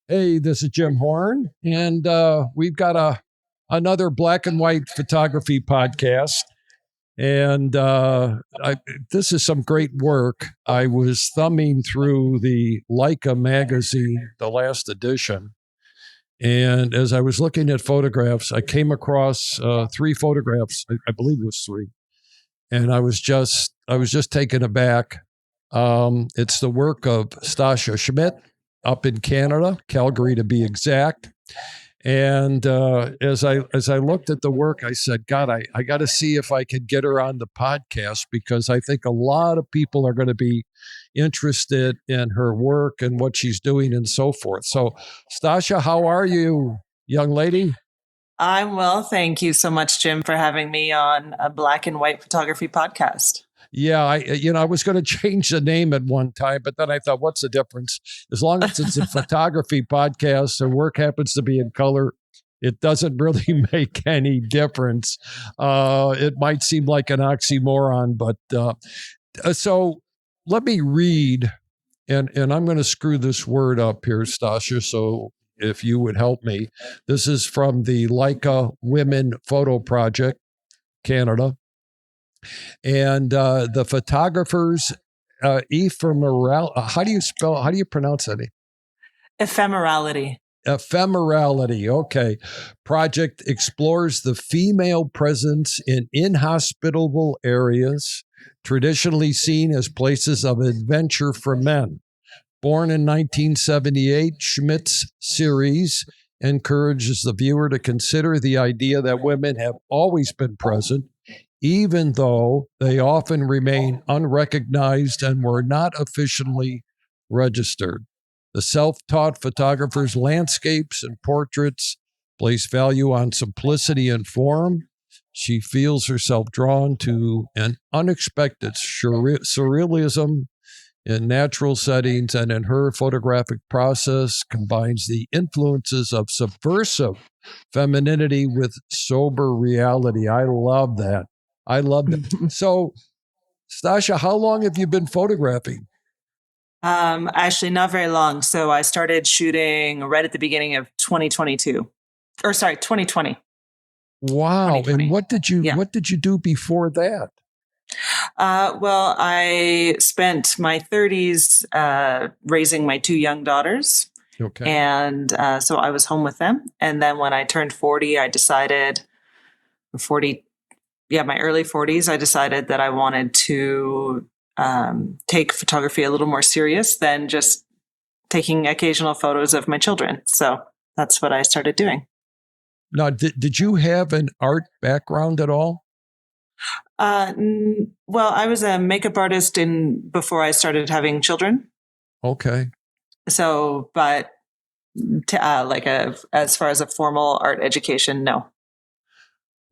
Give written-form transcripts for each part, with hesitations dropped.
Hey, this is Jim Horn, and we've got another black and white photography podcast. And this is some great work. I was thumbing through the Leica magazine, the last edition, and as I was looking at photographs, I came across three photographs. I believe it was three, and I was just taken aback. It's the work of Stasia Schmidt up in Canada, Calgary to be exact. And as I looked at the work, I said, God, I got to see if I can get her on the podcast because I think a lot of people are going to be interested in her work and what she's doing and so forth. So, Stasia, how are you, young lady? I'm well. Thank you so much, Jim, for having me on a black and white photography podcast. Yeah, I was going to change the name at one time, but then I thought, what's the difference? As long as it's a photography podcast and work happens to be in color, it doesn't really make any difference. It might seem like an oxymoron, but so let me read, and I'm going to screw this word up here, Stasia. So if you would help me, this is from the Leica Women Photo Project, Canada. And the photographers, ephemeral. How do you pronounce that? Ephemerality. Ephemerality. Okay. Project explores the female presence in inhospitable areas, traditionally seen as places of adventure for men. Born in 1978, Schmidt's series encourages the viewer to consider the idea that women have always been present, even though they often remain unrecognized and were not officially registered. The self taught photographer's landscapes and portraits place value on simplicity and form. She feels herself drawn to an unexpected surrealism in natural settings, and in her photographic process combines the influences of subversive femininity with sober reality. I love that. I love that. So, Stasia, how long have you been photographing? Actually, not very long. So I started shooting right at the beginning of 2022, or sorry, 2020. Wow. 2020. And Yeah. what did you do before that? Well, I spent my 30s raising my two young daughters. Okay. And so I was home with them. And then when I turned 40, I decided, 40, my early 40s, I decided that I wanted to take photography a little more serious than just taking occasional photos of my children. So that's what I started doing. Now, did you have an art background at all? Well, I was a makeup artist before I started having children. Okay. So, but as far as a formal art education, no.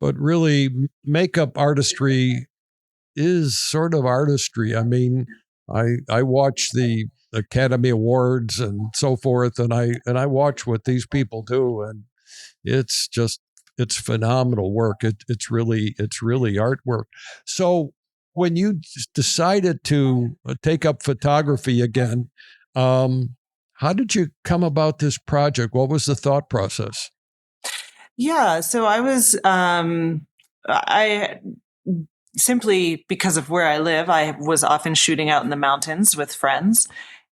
But really, makeup artistry is sort of artistry. I mean, I watch the Academy Awards and so forth, and I watch what these people do, and it's phenomenal work. It's really artwork. So when you decided to take up photography again, how did you come about this project? What was the thought process? Yeah, so I simply because of where I live, I was often shooting out in the mountains with friends.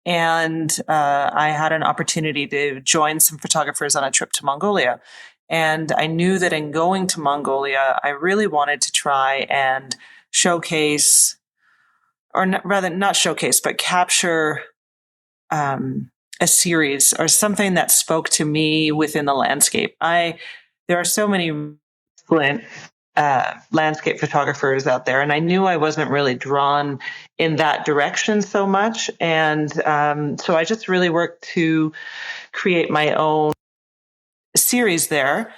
And I had an opportunity to join some photographers on a trip to Mongolia. And I knew that in going to Mongolia, I really wanted to try and showcase, or rather not showcase, but capture a series or something that spoke to me within the landscape. There are so many excellent landscape photographers out there, and I knew I wasn't really drawn in that direction so much. And so I just really worked to create my own series there.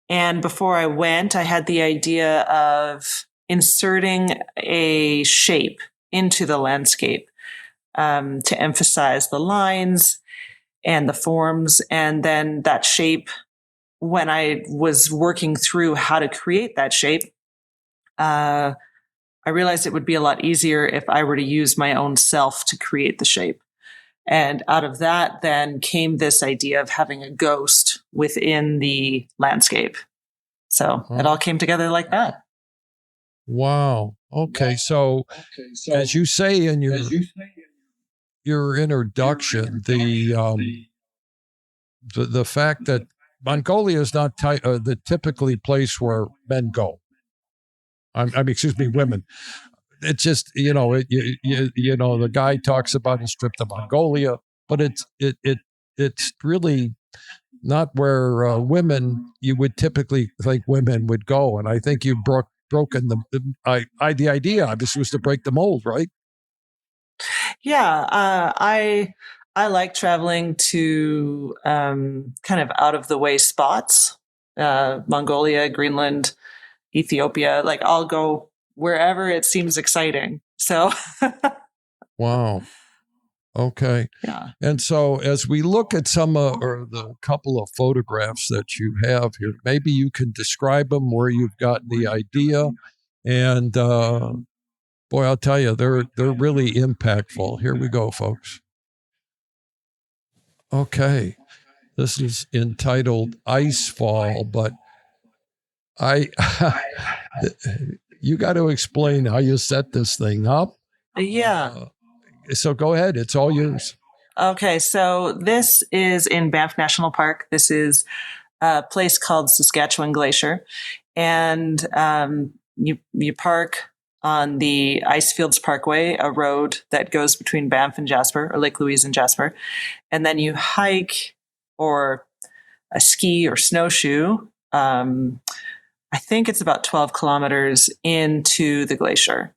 And before I went, I had the idea of inserting a shape into the landscape to emphasize the lines and the forms. And then that shape, when I was working through how to create that shape, I realized it would be a lot easier if I were to use my own self to create the shape. And out of that then came this idea of having a ghost within the landscape. So it all came together like that. Wow. Okay. So as you say in your introduction, the fact that Mongolia is not the typically place where men go. I mean, excuse me, women. It's just the guy talks about his trip to Mongolia, but it's really not where women you would typically think women would go. And I think you broken the idea obviously was to break the mold, right? Yeah, I like traveling to kind of out of the way spots, Mongolia, Greenland, Ethiopia. Like I'll go wherever it seems exciting. So, Wow. Okay. yeah. And so as we look at some or the couple of photographs that you have here, maybe you can describe them where you've gotten the idea. And boy, I'll tell you, they're really impactful. Here we go, folks. Okay. This is entitled Ice Fall, but you got to explain how you set this thing up. Yeah. So go ahead. It's all yours. Okay. So this is in Banff National Park. This is a place called Saskatchewan Glacier. And you park on the Icefields Parkway, a road that goes between Banff and Jasper, or Lake Louise and Jasper. And then you hike or a ski or snowshoe. I think it's about 12 kilometers into the glacier.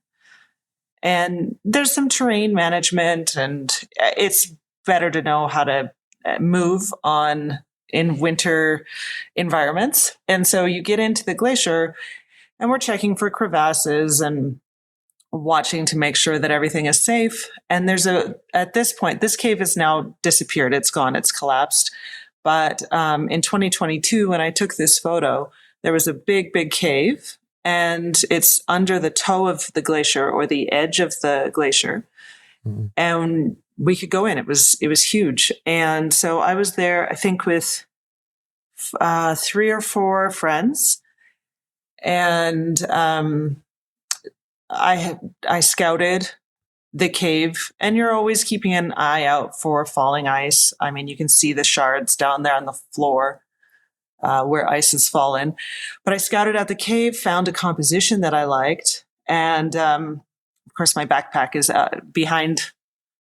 And there's some terrain management, and it's better to know how to move in winter environments. And so you get into the glacier and we're checking for crevasses and watching to make sure that everything is safe. And at this point, this cave has now disappeared. It's gone. It's collapsed. But in 2022, when I took this photo, there was a big, big cave, and it's under the toe of the glacier or the edge of the glacier. Mm-hmm. And we could go in. It was huge. And so I was there, I think, with 3 or 4 friends. And I scouted the cave, and you're always keeping an eye out for falling ice. I mean, you can see the shards down there on the floor where ice has fallen. But I scouted out the cave, found a composition that I liked, and of course, my backpack is behind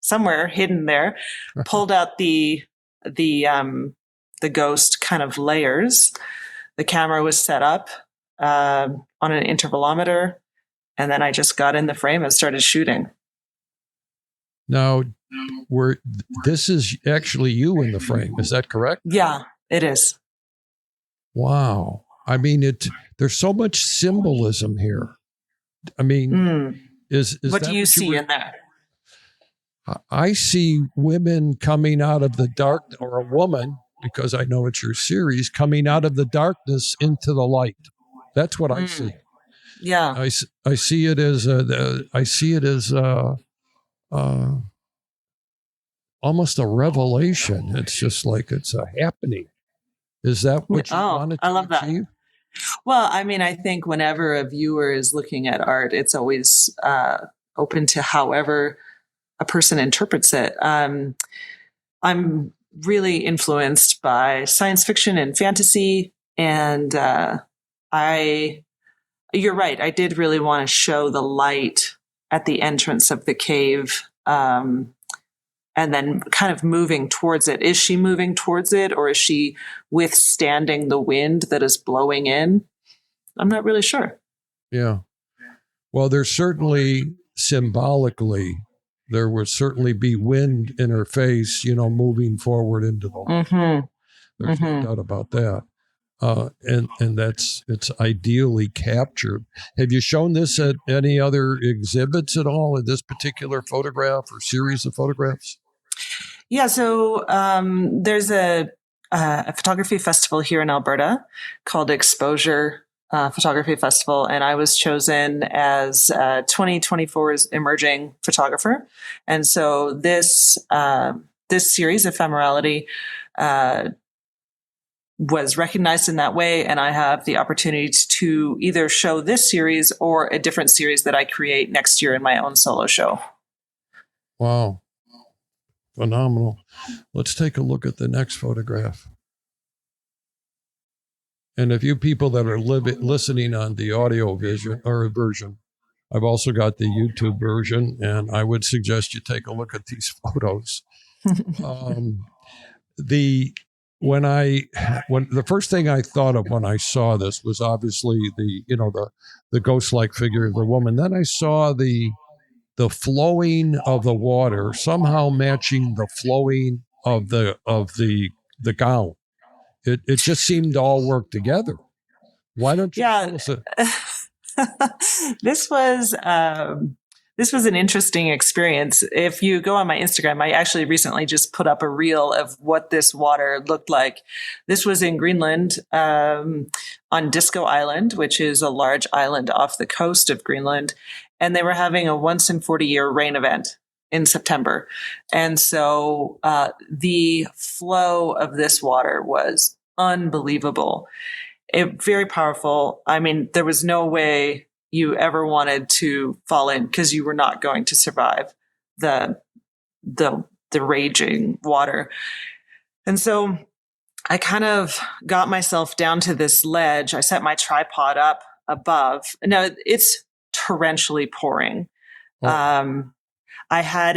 somewhere hidden there. Pulled out the ghost kind of layers. The camera was set up on an intervalometer, and then I just got in the frame and started shooting. Now, this is actually you in the frame. Is that correct? Yeah, it is. Wow. I mean, there's so much symbolism here. I mean, is what do you see in there? I see women coming out of the dark, or a woman, because I know it's your series, coming out of the darkness into the light. That's what I see. Yeah. I see it as almost a revelation. It's just like it's a happening. Is that what you wanted to I love achieve? That. Well, I mean, I think whenever a viewer is looking at art, it's always open to however a person interprets it. I'm really influenced by science fiction and fantasy, and you're right. I did really want to show the light at the entrance of the cave, and then kind of moving towards it. Is she moving towards it, or is she withstanding the wind that is blowing in? I'm not really sure. Yeah. Well, there's certainly symbolically, there would certainly be wind in her face, moving forward into the light. Mm-hmm. There's no doubt about that. And it's ideally captured. Have you shown this at any other exhibits at all in this particular photograph or series of photographs? Yeah, so there's a photography festival here in Alberta called Exposure Photography Festival, and I was chosen as 2024's emerging photographer. And so this this series, Ephemerality, was recognized in that way. And I have the opportunity to either show this series or a different series that I create next year in my own solo show. Wow. Phenomenal. Let's take a look at the next photograph. And if you people that are listening on the audio version, I've also got the YouTube version, and I would suggest you take a look at these photos. The first thing I thought of when I saw this was obviously the ghost-like figure of the woman. Then I saw the flowing of the water somehow matching the flowing of the gown. It just seemed to all work together. Why don't you tell us it? This was an interesting experience. If you go on my Instagram, I actually recently just put up a reel of what this water looked like. This was in Greenland, on Disco Island, which is a large island off the coast of Greenland. And they were having a once in 40-year rain event in September. And so the flow of this water was unbelievable. Very powerful. I mean, there was no way you ever wanted to fall in because you were not going to survive the raging water. And so I kind of got myself down to this ledge. I set my tripod up above. Now it's torrentially pouring. Oh. I had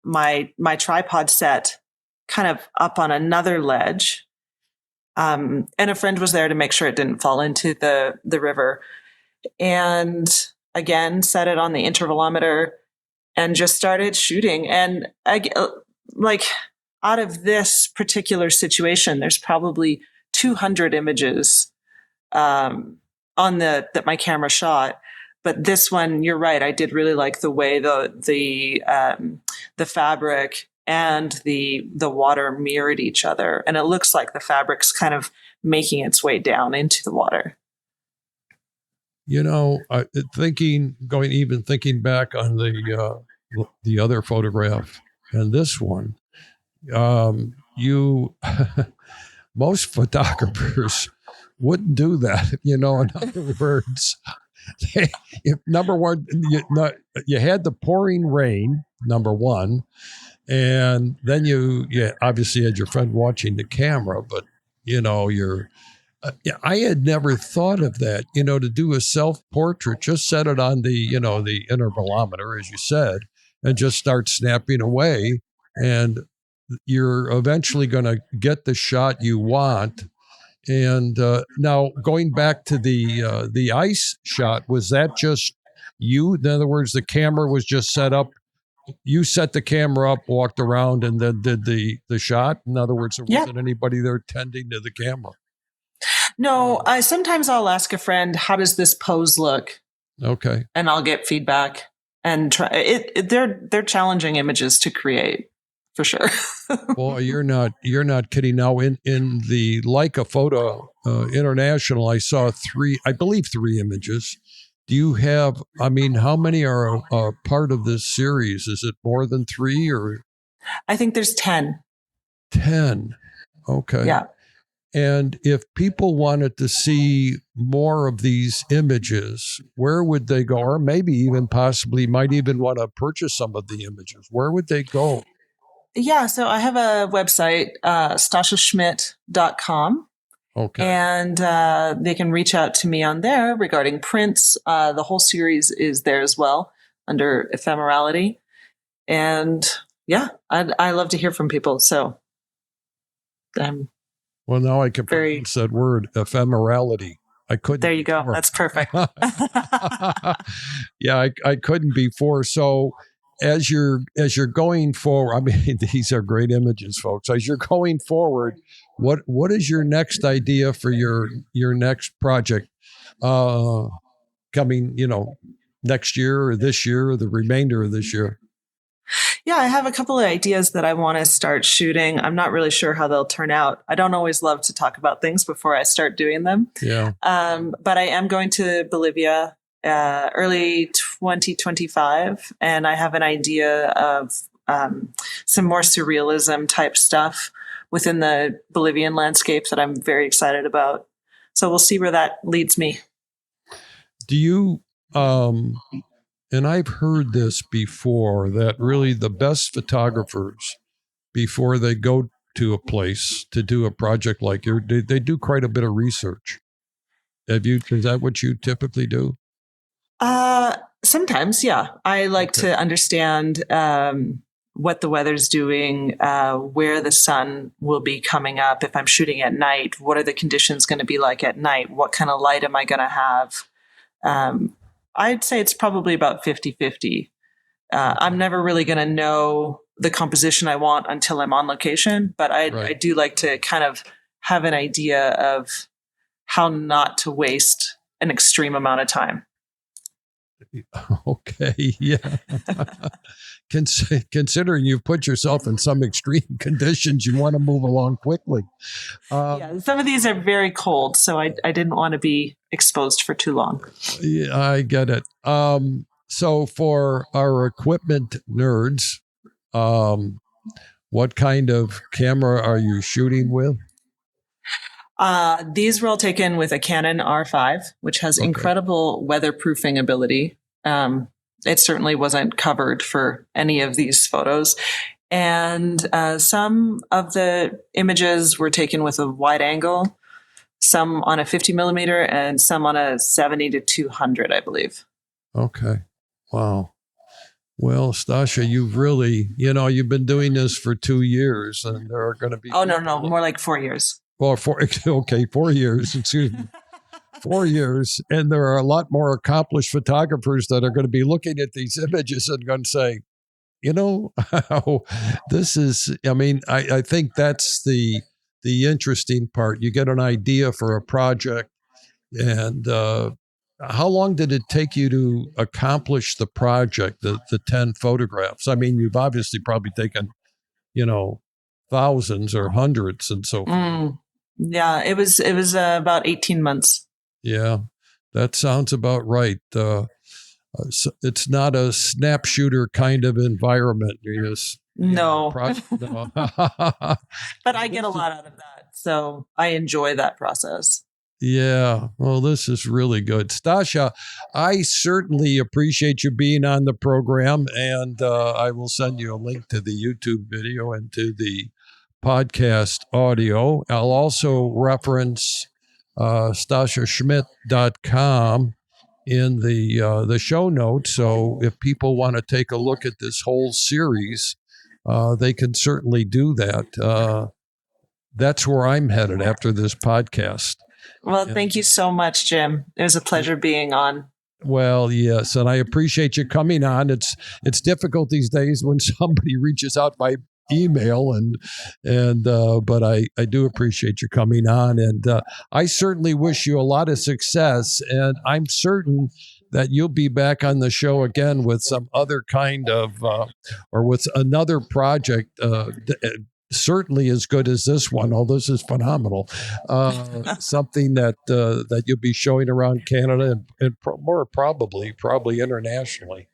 my tripod set kind of up on another ledge. And a friend was there to make sure it didn't fall into the river. And again, set it on the intervalometer and just started shooting. And out of this particular situation, there's probably 200 images that my camera shot. But this one, you're right. I did really like the way the fabric and the water mirrored each other. And it looks like the fabric's kind of making its way down into the water. Thinking back on the other photograph and this one, most photographers wouldn't do that. In other words, number one, you had the pouring rain, number one. And then you obviously had your friend watching the camera, but I had never thought of that. To do a self-portrait, just set it on the intervalometer, as you said, and just start snapping away, and you're eventually going to get the shot you want. And now going back to the ice shot, was that just you? In other words, the camera was just set up. You set the camera up, walked around, and then did the shot. In other words, there wasn't anybody there tending to the camera. No, sometimes I'll ask a friend, "How does this pose look?" Okay, and I'll get feedback and try it. They're challenging images to create, for sure. Well, you're not kidding. Now in the Leica Photo International, I saw three images. Do you have, how many are part of this series? Is it more than 3 or? I think there's 10. 10. Okay. Yeah. And if people wanted to see more of these images, where would they go? Or maybe even possibly might even want to purchase some of the images. Where would they go? Yeah. So I have a website, stasiaschmidt.com. Okay. And they can reach out to me on there regarding prints. The whole series is there as well under Ephemerality. And I love to hear from people. So well, now I can pronounce that word, ephemerality. I couldn't. There you go. Before. That's perfect. Yeah, I couldn't before. So as you're going forward, these are great images, folks. As you're going forward, what is your next idea for your next project coming, next year or this year or the remainder of this year? Yeah, I have a couple of ideas that I want to start shooting. I'm not really sure how they'll turn out. I don't always love to talk about things before I start doing them. Yeah. But I am going to Bolivia early 2025, and I have an idea of some more surrealism type stuff within the Bolivian landscape that I'm very excited about. So we'll see where that leads me. Do you, and I've heard this before, that really the best photographers, before they go to a place to do a project like yours, they do quite a bit of research. Is that what you typically do? Sometimes, yeah. I like to understand what the weather's doing, where the sun will be coming up. If I'm shooting at night, what are the conditions going to be like at night? What kind of light am I going to have? I'd say it's probably about 50-50. I'm never really going to know the composition I want until I'm on location, but I do like to kind of have an idea of how not to waste an extreme amount of time. Okay, yeah. Considering you've put yourself in some extreme conditions, you want to move along quickly. Yeah, some of these are very cold, so I didn't want to be exposed for too long. Yeah, I get it. So for our equipment nerds, what kind of camera are you shooting with? These were all taken with a Canon R5, which has incredible weatherproofing ability. It certainly wasn't covered for any of these photos. And some of the images were taken with a wide angle, some on a 50 millimeter and some on a 70-200, I believe. Okay. Wow. Well, Stasia, you've really, you've been doing this for 2 years, and there are going to be... Oh, no, more like 4 years. Well, 4 years, excuse me. 4 years, and there are a lot more accomplished photographers that are going to be looking at these images and going to say, this is, I think that's the interesting part. You get an idea for a project, and how long did it take you to accomplish the project, the 10 photographs? I mean, you've obviously probably taken, thousands or hundreds and so forth. Yeah, it was about 18 months. Yeah, that sounds about right. It's not a snap shooter kind of environment. No. But I get a lot out of that. So I enjoy that process. Yeah. Well, this is really good. Stasia, I certainly appreciate you being on the program, and I will send you a link to the YouTube video and to the podcast audio. I'll also reference StasiaSchmidt.com in the show notes. So if people want to take a look at this whole series, they can certainly do that. That's where I'm headed after this podcast. Well, thank you so much, Jim. It was a pleasure being on. Well, yes, and I appreciate you coming on. It's difficult these days when somebody reaches out by email, but I do appreciate you coming on, and I certainly wish you a lot of success, and I'm certain that you'll be back on the show again with some other kind of or with another project certainly as good as this one. Oh, this is phenomenal. Something that you'll be showing around Canada and more probably internationally.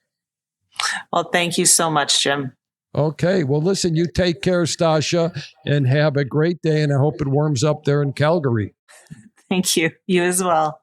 Well, thank you so much, Jim. Okay. Well, listen, you take care, Stasia, and have a great day. And I hope it warms up there in Calgary. Thank you. You as well.